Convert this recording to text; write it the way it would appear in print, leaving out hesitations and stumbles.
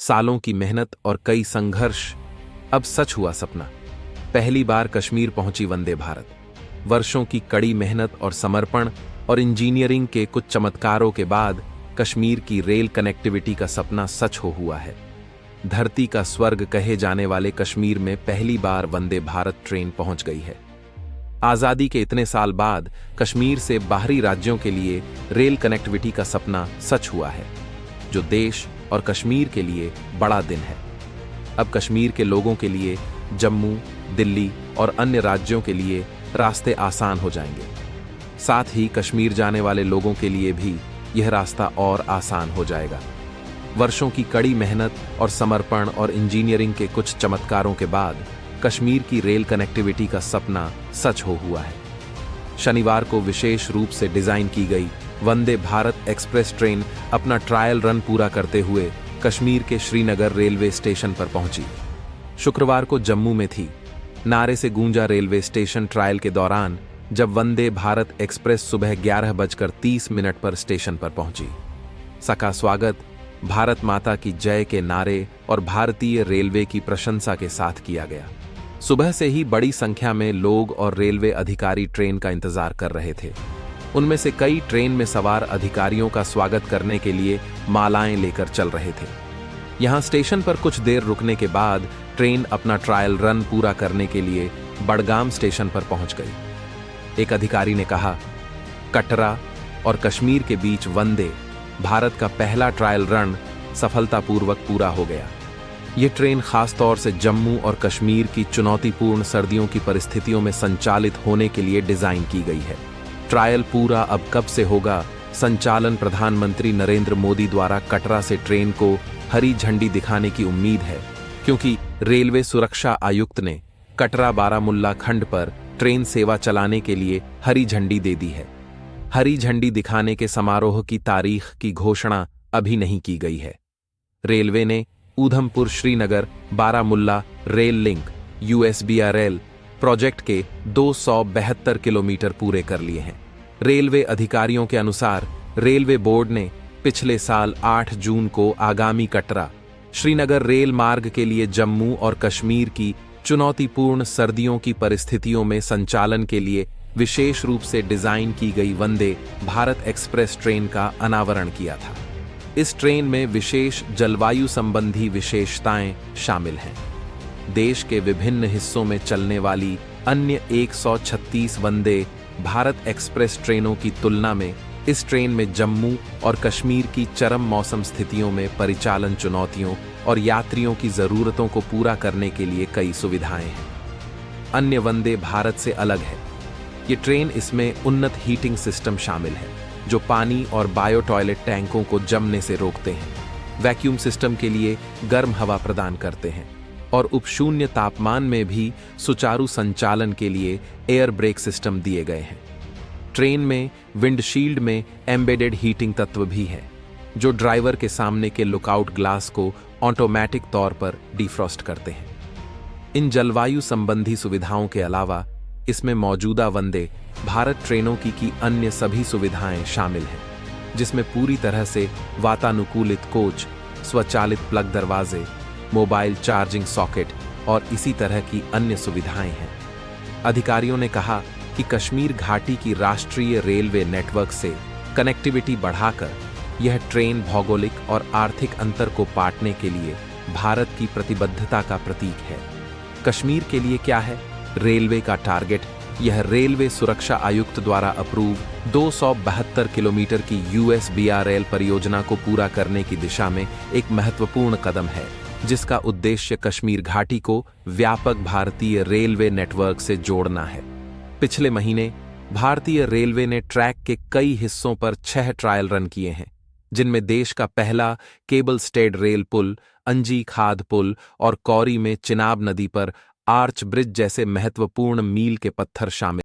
सालों की मेहनत और कई संघर्ष, अब सच हुआ सपना। पहली बार कश्मीर पहुंची वंदे भारत। वर्षों की कड़ी मेहनत और समर्पण और इंजीनियरिंग के कुछ चमत्कारों के बाद कश्मीर की रेल कनेक्टिविटी का सपना सच हो हुआ है। धरती का स्वर्ग कहे जाने वाले कश्मीर में पहली बार वंदे भारत ट्रेन पहुंच गई है। आजादी के इतने साल बाद कश्मीर से बाहरी राज्यों के लिए रेल कनेक्टिविटी का सपना सच हुआ है, जो देश और कश्मीर के लिए बड़ा दिन है। अब कश्मीर के लोगों के लिए जम्मू, दिल्ली और अन्य राज्यों के लिए रास्ते आसान हो जाएंगे। साथ ही कश्मीर जाने वाले लोगों के लिए भी यह रास्ता और आसान हो जाएगा। वर्षों की कड़ी मेहनत और समर्पण और इंजीनियरिंग के कुछ चमत्कारों के बाद कश्मीर की रेल कनेक्टिविटी का सपना सच हो हुआ है। शनिवार को विशेष रूप से डिजाइन की गई वंदे भारत एक्सप्रेस ट्रेन अपना ट्रायल रन पूरा करते हुए कश्मीर के श्रीनगर रेलवे स्टेशन पर पहुंची। शुक्रवार को जम्मू में थी। नारे से गूंजा रेलवे स्टेशन ट्रायल के दौरान, जब वंदे भारत एक्सप्रेस सुबह 11:30 पर स्टेशन पर पहुंची। सका स्वागत भारत माता की जय के नारे और भारतीय रेलवे की प्रशंसा के साथ किया गया। सुबह से ही बड़ी संख्या में लोग और रेलवे अधिकारी ट्रेन का इंतजार कर रहे थे। उनमें से कई ट्रेन में सवार अधिकारियों का स्वागत करने के लिए मालाएं लेकर चल रहे थे। यहां स्टेशन पर कुछ देर रुकने के बाद ट्रेन अपना ट्रायल रन पूरा करने के लिए बडगाम स्टेशन पर पहुंच गई। एक अधिकारी ने कहा, कटरा और कश्मीर के बीच वंदे भारत का पहला ट्रायल रन सफलतापूर्वक पूरा हो गया। यह ट्रेन खासतौर से जम्मू और कश्मीर की चुनौतीपूर्ण सर्दियों की परिस्थितियों में संचालित होने के लिए डिजाइन की गई है। ट्रायल पूरा अब कब से होगा? संचालन प्रधानमंत्री नरेंद्र मोदी द्वारा कटरा से ट्रेन को हरी झंडी दिखाने की उम्मीद है, क्योंकि रेलवे सुरक्षा आयुक्त ने कटरा बारामुल्ला खंड पर ट्रेन सेवा चलाने के लिए हरी झंडी दे दी है। हरी झंडी दिखाने के समारोह की तारीख की घोषणा अभी नहीं की गई है। रेलवे ने Udhampur Srinagar Baramulla rail link USBRL project के 272 किलोमीटर पूरे कर लिए हैं। रेलवे अधिकारियों के अनुसार रेलवे बोर्ड ने पिछले साल 8 जून को आगामी कटरा श्रीनगर रेल मार्ग के लिए जम्मू और कश्मीर की चुनौतीपूर्ण सर्दियों की परिस्थितियों में संचालन के लिए विशेष रूप से डिजाइन की गई वंदे भारत एक्सप्रेस ट्रेन का अनावरण किया था। इस ट्रेन में विशेष जलवायु संबंधी विशेषताएं शामिल हैं। देश के विभिन्न हिस्सों में चलने वाली अन्य 136 वंदे भारत एक्सप्रेस ट्रेनों की तुलना में इस ट्रेन में जम्मू और कश्मीर की चरम मौसम स्थितियों में परिचालन चुनौतियों और यात्रियों की जरूरतों को पूरा करने के लिए कई सुविधाएं हैं। अन्य वंदे भारत से अलग है। ये ट्रेन इसमें उन्नत हीटिंग सिस्टम शामिल है, जो पानी और बायो टॉयलेट टैंकों को जमने से रोकते हैं, वैक्यूम सिस्टम के लिए गर्म हवा प्रदान करते हैं और उपशून्य तापमान में भी सुचारू संचालन के लिए एयर ब्रेक सिस्टम दिए गए हैं। ट्रेन में विंडशील्ड में एम्बेडेड हीटिंग तत्व भी है, जो ड्राइवर के सामने के लुकआउट ग्लास को ऑटोमैटिक तौर पर डिफ्रॉस्ट करते हैं। इन जलवायु संबंधी सुविधाओं के अलावा इसमें मौजूदा वंदे भारत ट्रेनों की अन्य सभी सुविधाएं शामिल हैं, जिसमें पूरी तरह से वातानुकूलित कोच, स्वचालित प्लग दरवाजे, मोबाइल चार्जिंग सॉकेट और इसी तरह की अन्य सुविधाएं हैं। अधिकारियों ने कहा कि कश्मीर घाटी की राष्ट्रीय रेलवे नेटवर्क से कनेक्टिविटी बढ़ाकर यह ट्रेन भौगोलिक और आर्थिक अंतर को पाटने के लिए भारत की प्रतिबद्धता का प्रतीक है। कश्मीर के लिए क्या है रेलवे का टारगेट? यह रेलवे सुरक्षा आयुक्त द्वारा अप्रूव 272 किलोमीटर की USBRL परियोजना को पूरा करने की दिशा में एक महत्वपूर्ण कदम है, जिसका उद्देश्य कश्मीर घाटी को व्यापक भारतीय रेलवे नेटवर्क से जोड़ना है। पिछले महीने भारतीय रेलवे ने ट्रैक के कई हिस्सों पर 6 ट्रायल रन किए हैं, जिनमें देश का पहला केबल स्टेड रेल पुल, अंजी खाद पुल और कौरी में चिनाब नदी पर आर्च ब्रिज जैसे महत्वपूर्ण मील के पत्थर शामिल